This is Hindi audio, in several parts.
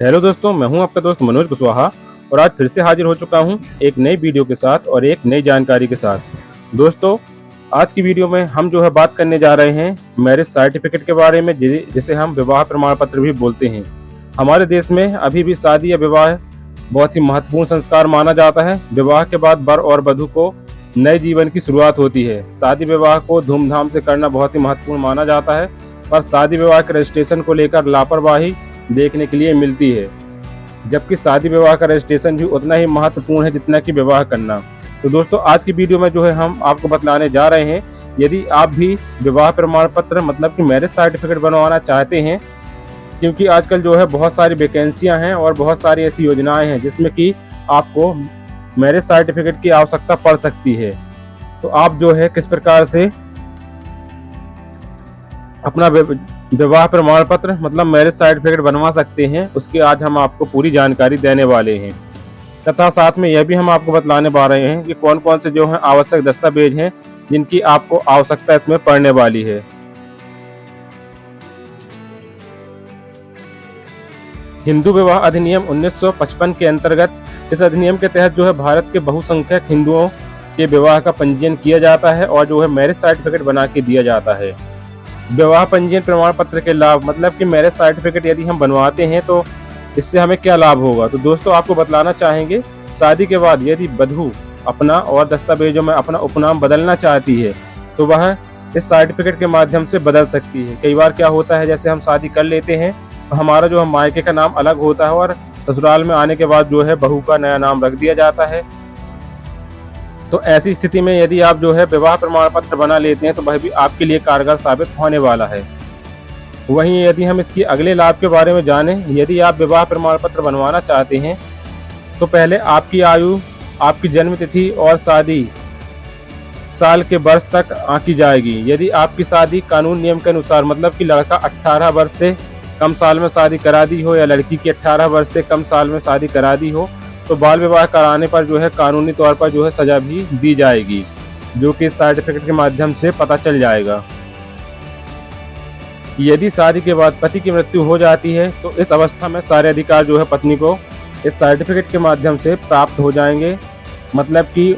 हेलो दोस्तों, मैं हूं आपका दोस्त मनोज कुशवाहा और आज फिर से हाजिर हो चुका हूं एक नई वीडियो के साथ और एक नई जानकारी के साथ। दोस्तों, आज की वीडियो में हम बात करने जा रहे हैं मैरिज सर्टिफिकेट के बारे में, जिसे हम विवाह प्रमाण पत्र भी बोलते हैं। हमारे देश में अभी भी शादी या विवाह बहुत ही महत्वपूर्ण संस्कार माना जाता है। विवाह के बाद वर और वधू को नए जीवन की शुरुआत होती है। शादी विवाह को धूमधाम से करना बहुत ही महत्वपूर्ण माना जाता है, पर शादी विवाह के रजिस्ट्रेशन को लेकर लापरवाही देखने के लिए मिलती है, जबकि शादी विवाह का रजिस्ट्रेशन भी उतना ही महत्वपूर्ण है जितना कि विवाह करना। तो दोस्तों, आज की वीडियो में हम आपको बतलाने जा रहे हैं, यदि आप भी विवाह प्रमाण पत्र मतलब कि मैरिज सर्टिफिकेट बनवाना चाहते हैं, क्योंकि आजकल बहुत सारी वैकेंसियां हैं और बहुत सारी ऐसी योजनाएं हैं जिसमें कि आपको मैरिज सर्टिफिकेट की आवश्यकता पड़ सकती है। तो आप किस प्रकार से अपना विवाह प्रमाण पत्र मतलब मैरिज सर्टिफिकेट बनवा सकते हैं, उसकी आज हम आपको पूरी जानकारी देने वाले हैं। तथा साथ में यह भी हम आपको बतलाने पा रहे हैं कि कौन कौन से आवश्यक दस्तावेज हैं जिनकी आपको आवश्यकता इसमें पड़ने वाली है। हिंदू विवाह अधिनियम 1955 के अंतर्गत इस अधिनियम के तहत भारत के बहुसंख्यक हिंदुओं के विवाह का पंजीयन किया जाता है और मैरिज सर्टिफिकेट बना के दिया जाता है। विवाह पंजीयन प्रमाण पत्र के लाभ मतलब कि मैरिज सर्टिफिकेट यदि हम बनवाते हैं तो इससे हमें क्या लाभ होगा। तो दोस्तों, आपको बतलाना चाहेंगे, शादी के बाद यदि वधू अपना और दस्तावेजों में अपना उपनाम बदलना चाहती है तो वह इस सर्टिफिकेट के माध्यम से बदल सकती है। कई बार क्या होता है, जैसे हम शादी कर लेते हैं तो हमारा मायके का नाम अलग होता है और ससुराल में आने के बाद बहू का नया नाम रख दिया जाता है। तो ऐसी स्थिति में यदि आप विवाह प्रमाण पत्र बना लेते हैं तो वह भी आपके लिए कारगर साबित होने वाला है। वहीं यदि हम इसकी अगले लाभ के बारे में जानें, यदि आप विवाह प्रमाण पत्र बनवाना चाहते हैं तो पहले आपकी आयु, आपकी जन्म तिथि और शादी साल के वर्ष तक आंकी जाएगी। यदि आपकी शादी कानून नियम के अनुसार मतलब कि लड़का 18 वर्ष से कम साल में शादी करा दी हो या लड़की की 18 वर्ष से कम साल में शादी करा दी हो तो बाल विवाह कराने पर कानूनी तौर पर सजा भी दी जाएगी, जो कि सर्टिफिकेट के माध्यम से पता चल जाएगा। यदि शादी के बाद पति की मृत्यु हो जाती है तो इस अवस्था में सारे अधिकार पत्नी को इस सर्टिफिकेट के माध्यम से प्राप्त हो जाएंगे। मतलब कि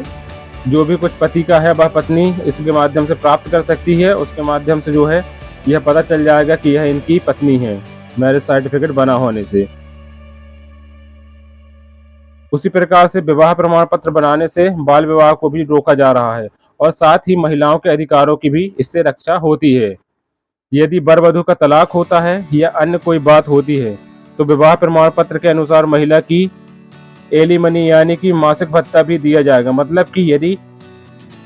जो भी कुछ पति का है वह पत्नी इसके माध्यम से प्राप्त कर सकती है। उसके माध्यम से यह पता चल जाएगा कि यह इनकी पत्नी है, मैरिज सर्टिफिकेट बना होने से। उसी प्रकार से विवाह प्रमाण पत्र बनाने से बाल विवाह को भी रोका जा रहा है और साथ ही महिलाओं के अधिकारों की भी इससे रक्षा होती है। यदि वर वधू का तलाक होता है या अन्य कोई बात होती है तो विवाह प्रमाण पत्र के अनुसार महिला की एलिमनी यानी कि मासिक भत्ता भी दिया जाएगा। मतलब कि यदि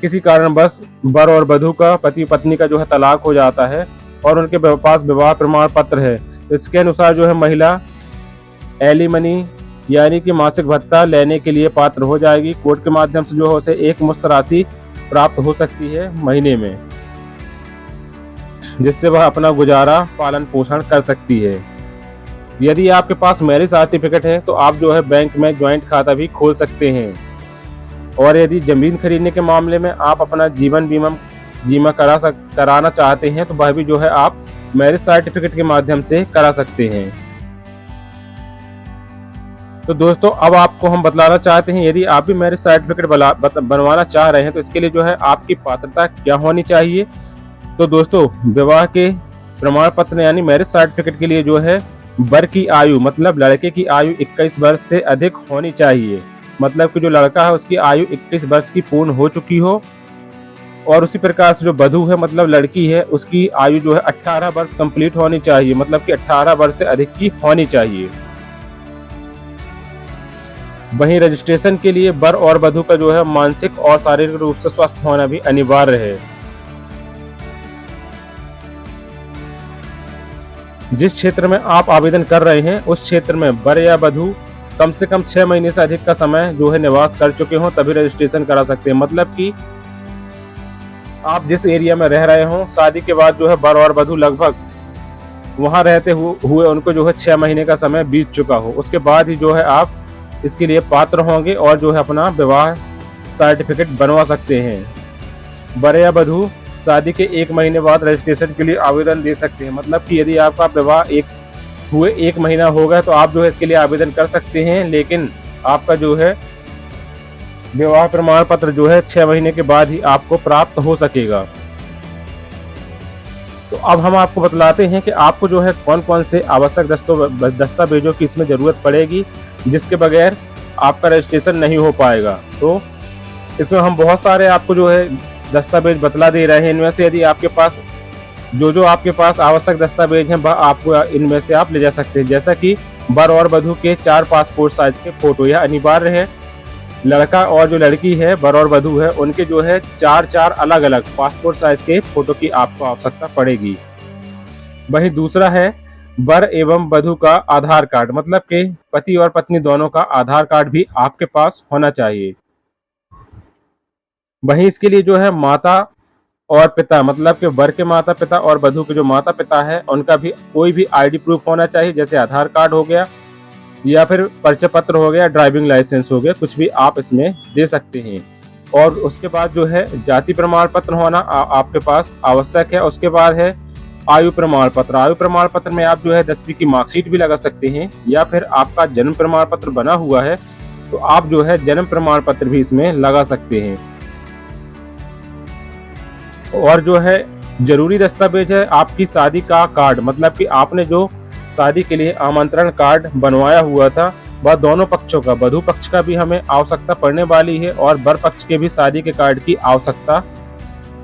किसी कारणवश वर और वधू का पति पत्नी का तलाक हो जाता है और उनके पास विवाह प्रमाण पत्र है तो इसके अनुसार महिला एलिमनी यानी कि मासिक भत्ता लेने के लिए पात्र हो जाएगी। कोर्ट के माध्यम से उसे एक मुश्त राशि प्राप्त हो सकती है महीने में, जिससे वह अपना गुजारा पालन पोषण कर सकती है। यदि आपके पास मैरिज सर्टिफिकेट है तो आप बैंक में ज्वाइंट खाता भी खोल सकते हैं। और यदि जमीन खरीदने के मामले में आप अपना जीवन बीमा कराना चाहते हैं तो वह भी आप मैरिज सर्टिफिकेट के माध्यम से करा सकते हैं। तो दोस्तों, अब आपको हम बतलाना चाहते हैं, यदि आप भी मैरिज सर्टिफिकेट बनवाना चाह रहे हैं तो इसके लिए आपकी पात्रता क्या होनी चाहिए। तो दोस्तों, विवाह के प्रमाण पत्र यानी मैरिज सर्टिफिकेट के लिए वर की आयु मतलब लड़के की आयु 21 वर्ष से अधिक होनी चाहिए। मतलब कि जो लड़का है उसकी आयु 21 वर्ष की पूर्ण हो चुकी हो। और उसी प्रकार से जो वधू है मतलब लड़की है उसकी आयु 18 वर्ष कंप्लीट होनी चाहिए। मतलब कि 18 वर्ष से अधिक की होनी चाहिए। वहीं रजिस्ट्रेशन के लिए वर और वधू का मानसिक और शारीरिक रूप से स्वस्थ होना भी अनिवार्य है। जिस क्षेत्र में आप आवेदन कर रहे हैं उस क्षेत्र में वर या वधू कम से कम 6 महीने से अधिक का समय निवास कर चुके हों तभी रजिस्ट्रेशन करा सकते हैं। मतलब कि आप जिस एरिया में रह रहे हों, शादी के बाद वर और वधू लगभग वहां रहते हुए उनको 6 महीने का समय बीत चुका हो, उसके बाद ही आप इसके लिए पात्र होंगे और अपना विवाह सर्टिफिकेट बनवा सकते हैं। वर या वधू शादी के 1 महीने बाद रजिस्ट्रेशन के लिए आवेदन दे सकते हैं। मतलब कि यदि आपका विवाह 1 हुए 1 महीना हो गया तो आप जो है इसके लिए आवेदन कर सकते हैं, लेकिन आपका जो है विवाह प्रमाण पत्र जो है 6 महीने के बाद ही आपको प्राप्त हो सकेगा। तो अब हम आपको बतलाते हैं कि आपको जो है कौन कौन से आवश्यक दस्तावेजों की इसमें ज़रूरत पड़ेगी, जिसके बगैर आपका रजिस्ट्रेशन नहीं हो पाएगा। तो इसमें हम बहुत सारे आपको जो है दस्तावेज बतला दे रहे हैं। इनमें से यदि आपके पास जो आपके पास आवश्यक दस्तावेज हैं वह आपको इनमें से आप ले जा सकते हैं, जैसा कि वर और वधू के 4 पासपोर्ट साइज के फोटो, यह अनिवार्य है। लड़का और जो लड़की है, वर और वधू है, उनके जो है 4 अलग अलग पासपोर्ट साइज के फोटो की आपको आवश्यकता पड़ेगी। वहीं दूसरा है वर एवं वधू का आधार कार्ड, मतलब कि पति और पत्नी दोनों का आधार कार्ड भी आपके पास होना चाहिए। वहीं इसके लिए जो है माता और पिता, मतलब कि वर के माता पिता और वधू के जो माता पिता है उनका भी कोई भी आईडी प्रूफ होना चाहिए, जैसे आधार कार्ड हो गया या फिर परिचय पत्र हो गया, ड्राइविंग लाइसेंस हो गया, कुछ भी आप इसमें दे सकते हैं। और उसके बाद जो है जाति प्रमाण पत्र होना आपके पास आवश्यक है। उसके बाद है आयु प्रमाण पत्र। आयु प्रमाण पत्र में आप जो है 10वीं की मार्कशीट भी लगा सकते हैं, या फिर आपका जन्म प्रमाण पत्र बना हुआ है तो आप जो है जन्म प्रमाण पत्र भी इसमें लगा सकते हैं। और जो है जरूरी दस्तावेज है आपकी शादी का कार्ड, मतलब कि आपने जो शादी के लिए आमंत्रण कार्ड बनवाया हुआ था वह दोनों पक्षों का, वधू पक्ष का भी हमें आवश्यकता पड़ने वाली है और वर पक्ष के भी शादी के कार्ड की आवश्यकता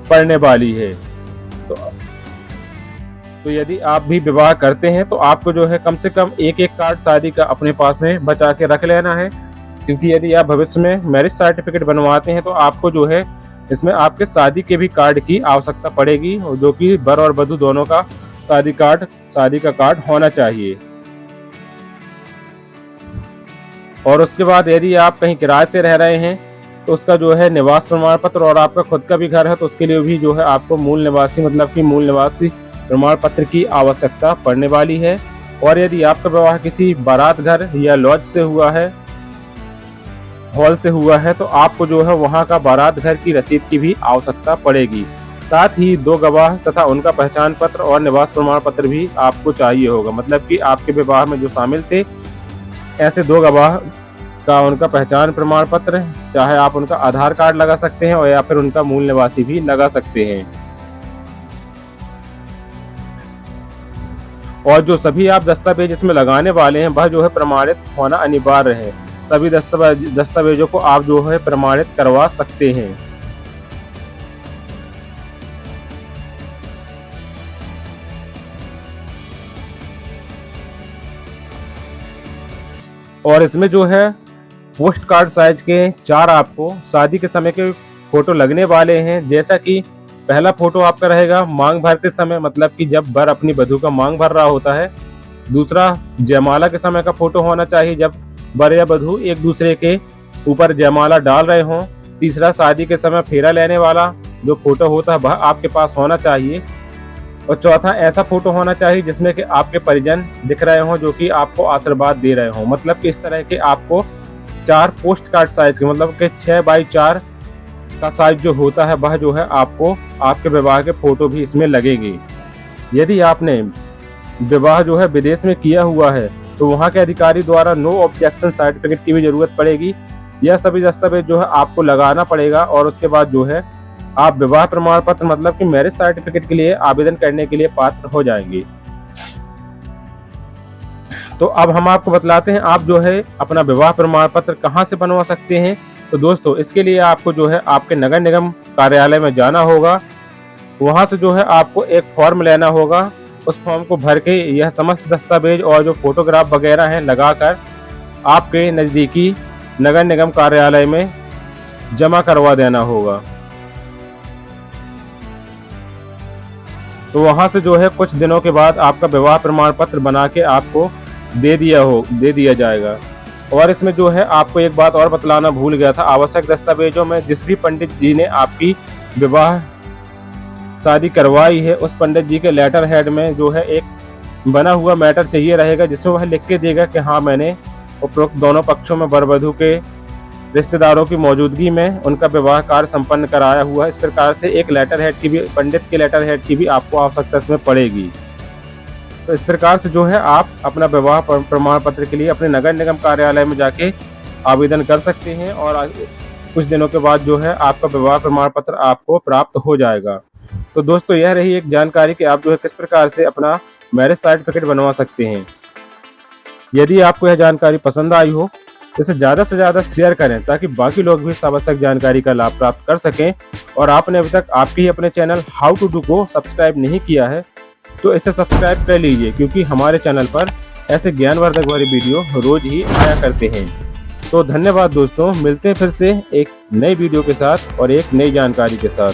पड़ने वाली है। तो यदि आप भी विवाह करते हैं तो आपको जो है कम से कम एक कार्ड शादी का अपने पास में बचा के रख लेना है, क्योंकि यदि आप भविष्य में मैरिज सर्टिफिकेट बनवाते हैं तो आपको जो है इसमें आपके शादी के भी कार्ड की आवश्यकता पड़ेगी, जो कि वर और वधू दोनों का शादी का कार्ड होना चाहिए। और उसके बाद यदि आप कहीं किराए से रह रहे हैं तो उसका जो है निवास प्रमाण पत्र, और आपका खुद का भी घर है तो उसके लिए भी जो है आपको मूल निवासी, मतलब कि मूल निवासी प्रमाण पत्र की आवश्यकता पड़ने वाली है। और यदि आपका विवाह किसी बारात घर या लॉज से हुआ है, हॉल से हुआ है, तो आपको जो है वहां का बारात घर की रसीद की भी आवश्यकता पड़ेगी। साथ ही 2 गवाह तथा उनका पहचान पत्र और निवास प्रमाण पत्र भी आपको चाहिए होगा, मतलब कि आपके विवाह में जो शामिल थे ऐसे 2 गवाह का उनका पहचान प्रमाण पत्र, चाहे आप उनका आधार कार्ड लगा सकते हैं और या फिर उनका मूल निवासी भी लगा सकते हैं। और जो सभी आप दस्तावेज इसमें लगाने वाले हैं वह जो है प्रमाणित होना अनिवार्य है। सभी दस्तावेजों को आप जो है प्रमाणित करवा सकते हैं। और इसमें जो है पोस्ट कार्ड साइज के 4 आपको शादी के समय के फोटो लगने वाले हैं, जैसा कि पहला फोटो आपका रहेगा मांग भरते समय, मतलब कि जब वर अपनी वधू का मांग भर रहा होता है। दूसरा जयमाला के समय का फोटो होना चाहिए, जब वर या वधू एक दूसरे के ऊपर जयमाला डाल रहे हों। तीसरा शादी के समय फेरा लेने वाला जो फोटो होता है वह आपके पास होना चाहिए। और चौथा ऐसा फोटो होना चाहिए जिसमें कि आपके परिजन दिख रहे हों, जो कि आपको आशीर्वाद दे रहे हों। मतलब कि इस तरह के आपको 4 पोस्ट कार्ड साइज के, मतलब कि 6x4 का साइज जो होता है वह जो है आपको आपके विवाह के फोटो भी इसमें लगेंगे। यदि आपने विवाह जो है विदेश में किया हुआ है तो वहाँ के अधिकारी द्वारा नो ऑब्जेक्शन सर्टिफिकेट की भी जरूरत पड़ेगी। यह सभी दस्तावेज जो है आपको लगाना पड़ेगा और उसके बाद जो है आप विवाह प्रमाण पत्र, मतलब कि मैरिज सर्टिफिकेट के लिए आवेदन करने के लिए पात्र हो जाएंगे। तो अब हम आपको बतलाते हैं आप जो है अपना विवाह प्रमाण पत्र कहाँ से बनवा सकते हैं। तो दोस्तों इसके लिए आपको जो है आपके नगर निगम कार्यालय में जाना होगा। वहाँ से जो है आपको एक फॉर्म लेना होगा। उस फॉर्म को भर के यह समस्त दस्तावेज और जो फोटोग्राफ वगैरह हैं लगाकर आपके नज़दीकी नगर निगम कार्यालय में जमा करवा देना होगा। तो वहाँ से जो है कुछ दिनों के बाद आपका विवाह प्रमाण पत्र बना के आपको दे दिया जाएगा। और इसमें जो है आपको एक बात और बतलाना भूल गया था, आवश्यक दस्तावेजों में जिस भी पंडित जी ने आपकी विवाह शादी करवाई है उस पंडित जी के लेटर हेड में जो है एक बना हुआ मैटर चाहिए रहेगा, जिसमें वह लिख के देगा कि हाँ मैंने उपरोक्त दोनों पक्षों में वर वधू के रिश्तेदारों की मौजूदगी में उनका विवाह कार्य संपन्न कराया हुआ है। इस प्रकार से एक लेटर हेड की भी, पंडित के लेटर हेड की भी आपको आवश्यकता इसमें पड़ेगी। तो इस प्रकार से जो है आप अपना विवाह प्रमाण पत्र के लिए अपने नगर निगम कार्यालय में जाके आवेदन कर सकते हैं और कुछ दिनों के बाद जो है आपका विवाह प्रमाण पत्र आपको प्राप्त हो जाएगा। तो दोस्तों यह रही एक जानकारी कि आप जो है किस प्रकार से अपना मैरिज सर्टिफिकेट बनवा सकते हैं। यदि आपको यह जानकारी पसंद आई हो तो इसे ज़्यादा से ज़्यादा शेयर करें ताकि बाकी लोग भी इस आवश्यक जानकारी का लाभ प्राप्त कर सकें। और आपने अभी तक आपके ही अपने चैनल हाउ टू डू को सब्सक्राइब नहीं किया है तो इसे सब्सक्राइब कर लीजिए, क्योंकि हमारे चैनल पर ऐसे ज्ञानवर्धक वाले वीडियो रोज ही आया करते हैं। तो धन्यवाद दोस्तों, मिलते हैं फिर से एक नई वीडियो के साथ और एक नई जानकारी के साथ।